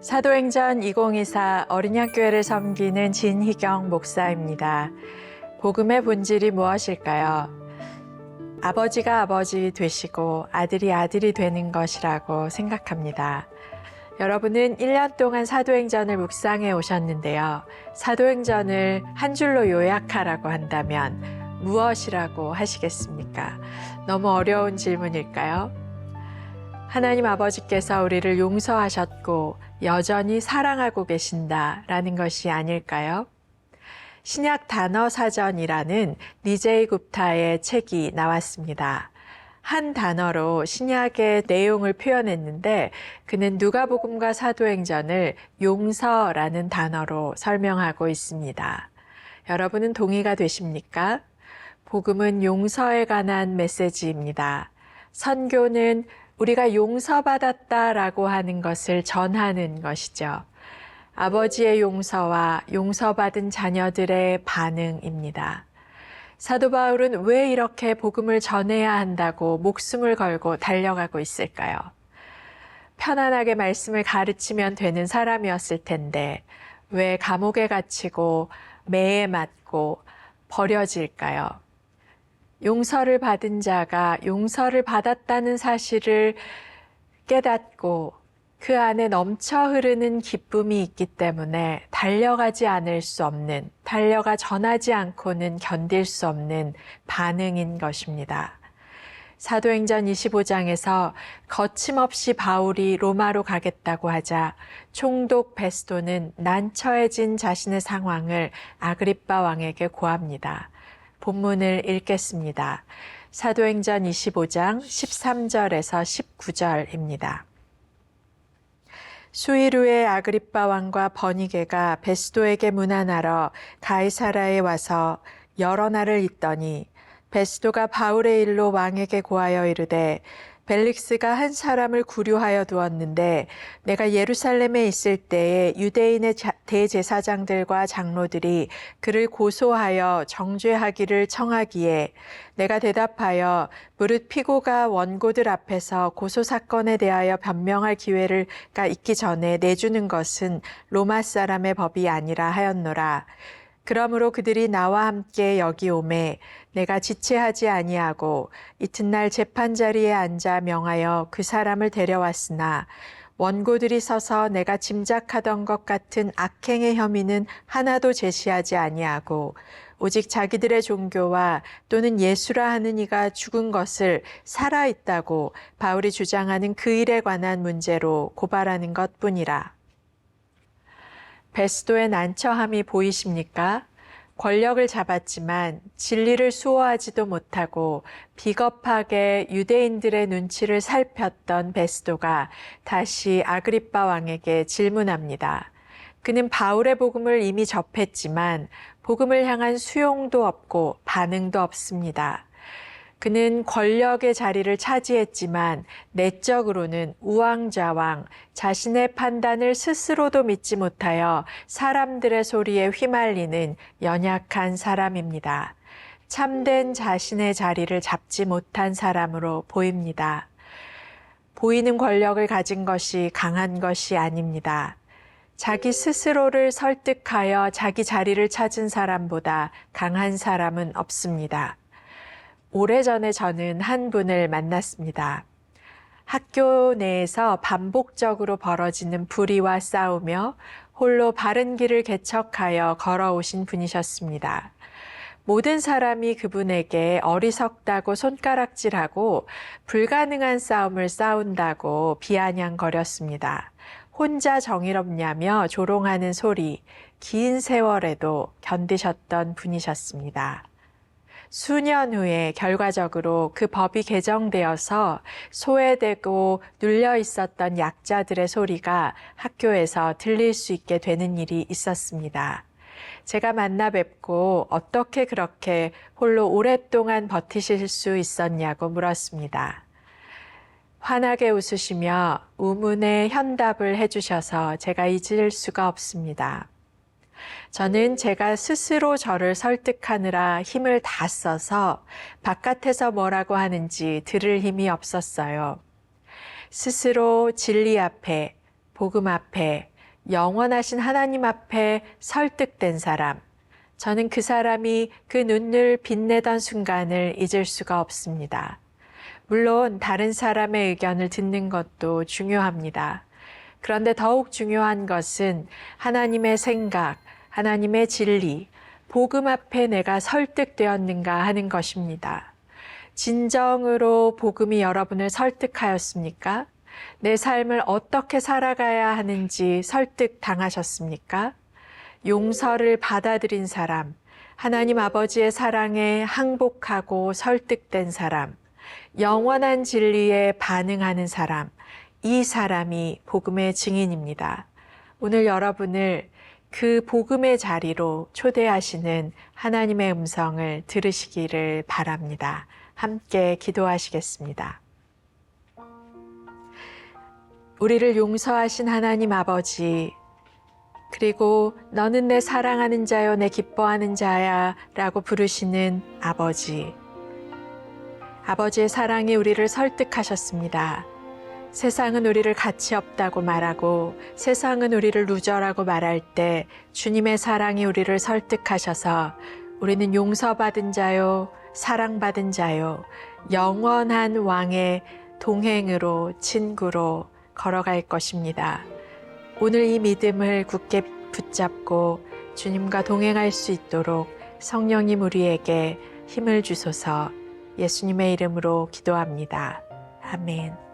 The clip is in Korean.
사도행전 2024 어린이학교회를 섬기는 진희경 목사입니다. 복음의 본질이 무엇일까요? 아버지가 아버지 되시고 아들이 아들이 되는 것이라고 생각합니다. 여러분은 1년 동안 사도행전을 묵상해 오셨는데요. 사도행전을 한 줄로 요약하라고 한다면 무엇이라고 하시겠습니까? 너무 어려운 질문일까요? 하나님 아버지께서 우리를 용서하셨고 여전히 사랑하고 계신다라는 것이 아닐까요? 신약 단어 사전이라는 리제이 굽타의 책이 나왔습니다. 한 단어로 신약의 내용을 표현했는데 그는 누가복음과 사도행전을 용서라는 단어로 설명하고 있습니다. 여러분은 동의가 되십니까? 복음은 용서에 관한 메시지입니다. 선교는 우리가 용서받았다라고 하는 것을 전하는 것이죠. 아버지의 용서와 용서받은 자녀들의 반응입니다. 사도 바울은 왜 이렇게 복음을 전해야 한다고 목숨을 걸고 달려가고 있을까요? 편안하게 말씀을 가르치면 되는 사람이었을 텐데 왜 감옥에 갇히고 매에 맞고 버려질까요? 용서를 받은 자가 용서를 받았다는 사실을 깨닫고 그 안에 넘쳐 흐르는 기쁨이 있기 때문에 달려가지 않을 수 없는, 달려가 전하지 않고는 견딜 수 없는 반응인 것입니다. 사도행전 25장에서 거침없이 바울이 로마로 가겠다고 하자 총독 베스도는 난처해진 자신의 상황을 아그리빠 왕에게 고합니다. 본문을 읽겠습니다. 사도행전 25장 13절에서 19절입니다. 수일 후에 아그리빠 왕과 버니게가 베스도에게 문안하러 가이사라에 와서 여러 날을 있더니 베스도가 바울의 일로 왕에게 고하여 이르되 벨릭스가 한 사람을 구류하여 두었는데 내가 예루살렘에 있을 때에 유대인의 대제사장들과 장로들이 그를 고소하여 정죄하기를 청하기에 내가 대답하여 무릇 피고가 원고들 앞에서 고소사건에 대하여 변명할 기회가 있기 전에 내주는 것은 로마 사람의 법이 아니라 하였노라. 그러므로 그들이 나와 함께 여기 오매 내가 지체하지 아니하고 이튿날 재판자리에 앉아 명하여 그 사람을 데려왔으나 원고들이 서서 내가 짐작하던 것 같은 악행의 혐의는 하나도 제시하지 아니하고 오직 자기들의 종교와 또는 예수라 하는 이가 죽은 것을 살아있다고 바울이 주장하는 그 일에 관한 문제로 고발하는 것뿐이라. 베스도의 난처함이 보이십니까? 권력을 잡았지만 진리를 수호하지도 못하고 비겁하게 유대인들의 눈치를 살폈던 베스도가 다시 아그리빠 왕에게 질문합니다. 그는 바울의 복음을 이미 접했지만 복음을 향한 수용도 없고 반응도 없습니다. 그는 권력의 자리를 차지했지만 내적으로는 우왕좌왕, 자신의 판단을 스스로도 믿지 못하여 사람들의 소리에 휘말리는 연약한 사람입니다. 참된 자신의 자리를 잡지 못한 사람으로 보입니다. 보이는 권력을 가진 것이 강한 것이 아닙니다. 자기 스스로를 설득하여 자기 자리를 찾은 사람보다 강한 사람은 없습니다. 오래전에 저는 한 분을 만났습니다. 학교 내에서 반복적으로 벌어지는 불의와 싸우며 홀로 바른 길을 개척하여 걸어오신 분이셨습니다. 모든 사람이 그분에게 어리석다고 손가락질하고 불가능한 싸움을 싸운다고 비아냥거렸습니다. 혼자 정의롭냐며 조롱하는 소리, 긴 세월에도 견디셨던 분이셨습니다. 수년 후에 결과적으로 그 법이 개정되어서 소외되고 눌려 있었던 약자들의 소리가 학교에서 들릴 수 있게 되는 일이 있었습니다. 제가 만나 뵙고 어떻게 그렇게 홀로 오랫동안 버티실 수 있었냐고 물었습니다. 환하게 웃으시며 우문의 현답을 해주셔서 제가 잊을 수가 없습니다. 저는 제가 스스로 저를 설득하느라 힘을 다 써서 바깥에서 뭐라고 하는지 들을 힘이 없었어요. 스스로 진리 앞에, 복음 앞에 영원하신 하나님 앞에 설득된 사람, 저는 그 사람이 그 눈을 빛내던 순간을 잊을 수가 없습니다. 물론 다른 사람의 의견을 듣는 것도 중요합니다. 그런데 더욱 중요한 것은 하나님의 생각, 하나님의 진리, 복음 앞에 내가 설득되었는가 하는 것입니다. 진정으로 복음이 여러분을 설득하였습니까? 내 삶을 어떻게 살아가야 하는지 설득당하셨습니까? 용서를 받아들인 사람, 하나님 아버지의 사랑에 항복하고 설득된 사람, 영원한 진리에 반응하는 사람, 이 사람이 복음의 증인입니다. 오늘 여러분을 그 복음의 자리로 초대하시는 하나님의 음성을 들으시기를 바랍니다. 함께 기도하시겠습니다. 우리를 용서하신 하나님 아버지, 그리고 너는 내 사랑하는 자요, 내 기뻐하는 자야 라고 부르시는 아버지. 아버지의 사랑이 우리를 설득하셨습니다. 세상은 우리를 가치 없다고 말하고 세상은 우리를 루저라고 말할 때 주님의 사랑이 우리를 설득하셔서 우리는 용서받은 자요, 사랑받은 자요, 영원한 왕의 동행으로, 친구로 걸어갈 것입니다. 오늘 이 믿음을 굳게 붙잡고 주님과 동행할 수 있도록 성령님 우리에게 힘을 주소서. 예수님의 이름으로 기도합니다. 아멘.